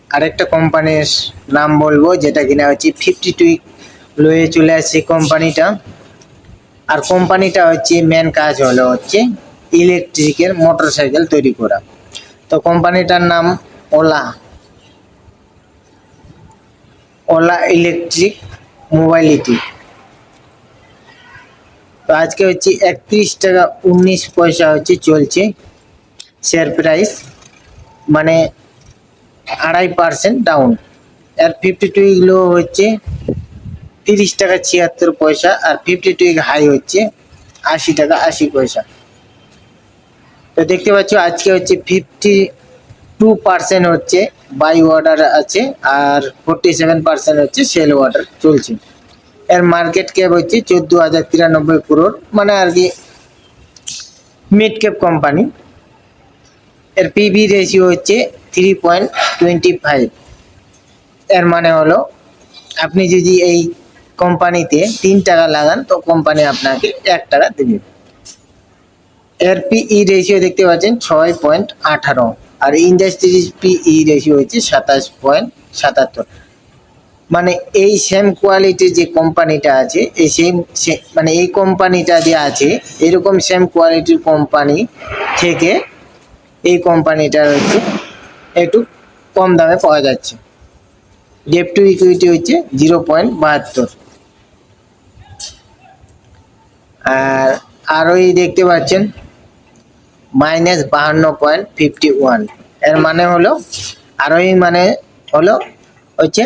আরেকটা কোম্পানির নাম বলবো, যেটা কিনা হচ্ছে 52 লয়ে চলে আসছে কোম্পানিটা। আর কোম্পানিটা হচ্ছে মেন কাজ হলো হচ্ছে ইলেকট্রিকের মোটরসাইকেল তৈরি করা। তো কোম্পানিটার নাম ওলা, ওলা ইলেকট্রিক মোবাইলিটি। তো আজকে হচ্ছে 31 টাকা 19 পয়সা হচ্ছে চলছে শেয়ার প্রাইস, মানে 2.5% ডাউন। আর 52 গুলো হচ্ছে 30 টাকা 76 পয়সা, আর 52 হাই হচ্ছে 80 টাকা 80 পয়সা। তো দেখতে পাচ্ছ আজকে হচ্ছে 52% হচ্ছে বাই অর্ডার আছে, আর 47% হচ্ছে সেল অর্ডার চলছে। এর মার্কেট ক্যাপ হচ্ছে 14,093 crore, মানে আর কি মিড ক্যাপ কোম্পানি। এর পিবি রেশিও হচ্ছে 3.25। এর মানে হলো আপনি যদি এই কোম্পানিতে 3 টাকা লাগান তো কোম্পানি আপনাকে 1 টাকা দেবে। এর পিই রেশিও দেখতে পাচ্ছেন 6.18, আর ইন্ডাস্ট্রিজ পিই রেশিও হচ্ছে 27.77। মানে এই সেম কোয়ালিটির যে কোম্পানিটা আছে, এই মানে এই কোম্পানিটা যে আছে এরকম সেম কোয়ালিটির কোম্পানি থেকে এই কোম্পানিটার হচ্ছে একটু কম দামে পাওয়া যাচ্ছে। ডেট টু ইকুইটি হচ্ছে 0.72। আর ওই দেখতে পাচ্ছেন -52.51। এর মানে হলো আরোই মানে হলো হচ্ছে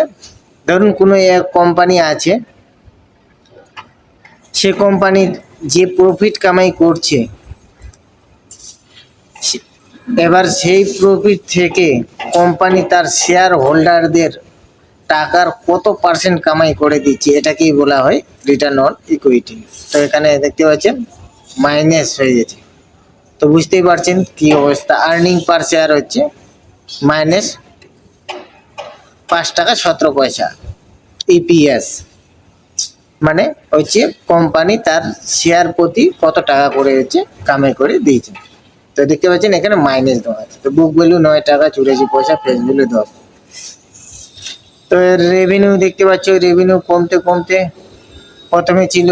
ধরুন কোনো এক কোম্পানি আছে, সে কোম্পানি যে প্রফিট কামাই করছে, এবার সেই প্রফিট থেকে কোম্পানি তার শেয়ার হোল্ডারদের টাকার কত পার্সেন্ট কামাই করে দিচ্ছে, এটাকেই বলা হয় রিটার্ন অন ইকুইটি। তো এখানে দেখতে পাচ্ছেন মাইনাস হয়ে গেছে, তো বুঝতেই পারছেন কি অবস্থা। আর্নিং পার শেয়ার হচ্ছে -5 টাকা 17 পয়সা ইপিএস, মানে হচ্ছে কোম্পানি তার শেয়ার প্রতি কত টাকা করে হচ্ছে কামাই করে দিয়েছে। তো দেখতে পাচ্ছেন এখানে মাইনাস দেওয়া আছে। তো বুক ভ্যালু 9 টাকা 84 পয়সা, ফেস ভ্যালু 10। তো এর রেভিনিউ দেখতে পাচ্ছ, রেভিনিউ কমতে কমতে প্রথমে ছিল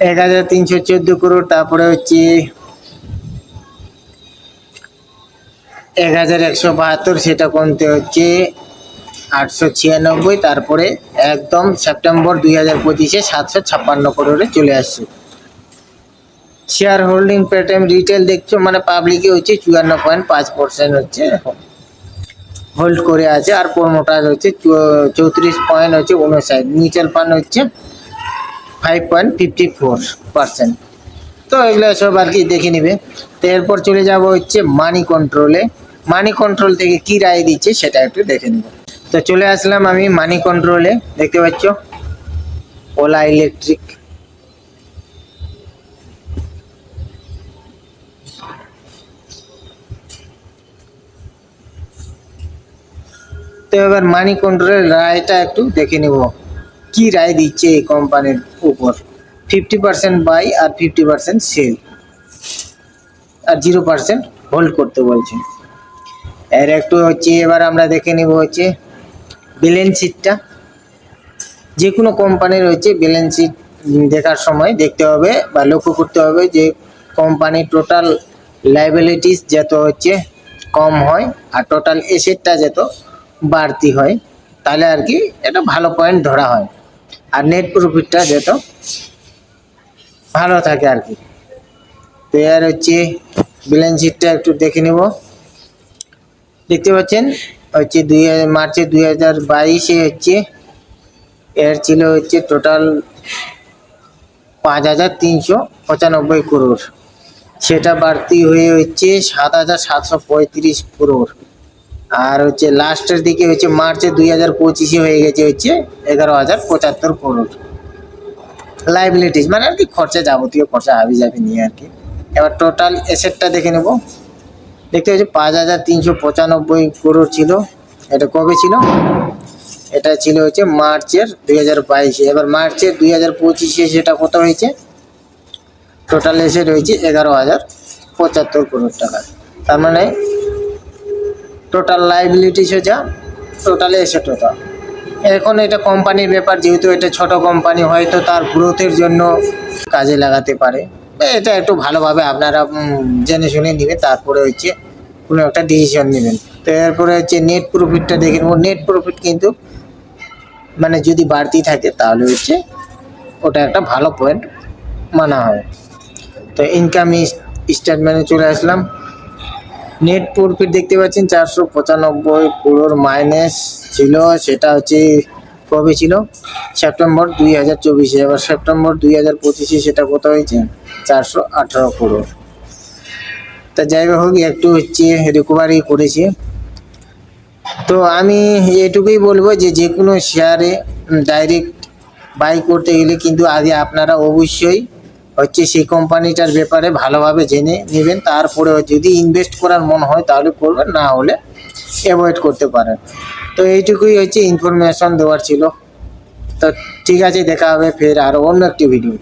1,314 crore, তারপরে হচ্ছে 1,172, সেটা কমতে হচ্ছে 896, তারপরে একদম সেপ্টেম্বর 2025-এ 756 crore চলে আসছে। শেয়ার হোল্ডিং প্যাটার্ন রিটেল দেখছো, মানে পাবলিকে হচ্ছে 54.5% হচ্ছে হোল্ড করে আছে, আর প্রোমোটার হচ্ছে 34.59, মিউচুয়াল ফান্ড হচ্ছে 5.54%। তো এগুলো সব আর কি দেখে নিবে। তো এরপর চলে যাব হচ্ছে মানি কন্ট্রোলে। মানি কন্ট্রোল থেকে কি রায় দিচ্ছে সেটা একটু দেখে নিব। তো চলে আসলাম আমি মানি কন্ট্রোলে, দেখতে পাচ্ছ ওলা ইলেকট্রিক। তো এবার মানি কন্ট্রোলের রায়টা একটু দেখে নিব, কি রায় দিচ্ছে এই কোম্পানির উপর। 50% বাই আর 50% সেল, আর 0% হোল্ড করতে বলছে। এর একটু হচ্ছে এবার আমরা দেখে নিব হচ্ছে ব্যালেন্স শিটটা। যে কোনো কোম্পানির হচ্ছে ব্যালেন্স শিট দেখার সময় দেখতে হবে বা লক্ষ্য করতে হবে যে কোম্পানির টোটাল লাইবিলিটিস যত হচ্ছে কম হয় আর টোটাল এসেটটা যত বাড়তি হয়, তাহলে আর কি এটা ভালো পয়েন্ট ধরা হয়, আর নেট প্রফিটটা যত ভালো থাকে আর কি। তো এর হচ্ছে ব্যালেন্স শিটটা একটু দেখে নেব। দেখতে পাচ্ছেন হচ্ছে মার্চ 2022-এ হচ্ছে এর ছিল হচ্ছে টোটাল 5,395 crore, সেটা বাড়তি হয়ে হচ্ছে 7,735 crore। আর হচ্ছে লাস্টের দিকে হচ্ছে মার্চে 2025-এ হয়ে গেছে হচ্ছে 11,075 crore লাইবিলিটিস, মানে আর কি খরচা, যাবতীয় খরচা হাবি যাবি নিয়ে আর কি। এবার টোটাল এসেটটা দেখে নেব। দেখতে পাচ্ছি 5,395 crore ছিল। এটা কবে ছিল? এটা ছিল হচ্ছে মার্চের 2022-এ। এবার মার্চের 2025-এ সেটা কত হয়েছে? টোটাল এসেট হয়েছে 11,075 crore টাকা। তার মানে টোটাল লাইবিলিটিস যা, টোটাল এসেট হতো। এখন এটা কোম্পানির ব্যাপার, যেহেতু এটা ছোট কোম্পানি, হয়তো তার গ্রোথের জন্য কাজে লাগাতে পারে। এটা একটু ভালোভাবে আপনারা জেনে শুনে নেবেন, তারপরে হচ্ছে কোনো একটা ডিসিশন নেবেন। তো এরপরে হচ্ছে নেট প্রফিটটা দেখে নেব। নেট প্রফিট কিন্তু মানে যদি বাড়তি থাকে তাহলে হচ্ছে ওটা একটা ভালো পয়েন্ট মানা হয়। তো ইনকাম স্টেটমেন্টে চলে আসলাম। নেট প্রফিট দেখতে পাচ্ছেন 495 crore মাইনাস ছিল, সেটা হচ্ছে কবে ছিল? সেপ্টেম্বর 2024। এবার সেপ্টেম্বর 2025 সেটা কত হয়েছে? 418 crore। তা যাই হোক, একটু হচ্ছে রিকভারি করেছে। তো আমি এটুকুই বলবো যে যে কোনো শেয়ারে ডাইরেক্ট বাই করতে গেলে কিন্তু আগে আপনারা অবশ্যই হচ্ছে সেই কোম্পানিটার ব্যাপারে ভালোভাবে জেনে নেবেন, তারপরে যদি ইনভেস্ট করার মন হয় তাহলে করবেন, না হলে অ্যাভয়েড করতে পারেন। তো এইটুকুই হচ্ছে ইনফরমেশন দেওয়ার ছিল। তো ঠিক আছে, দেখা হবে ফের আরও অন্য একটি ভিডিও।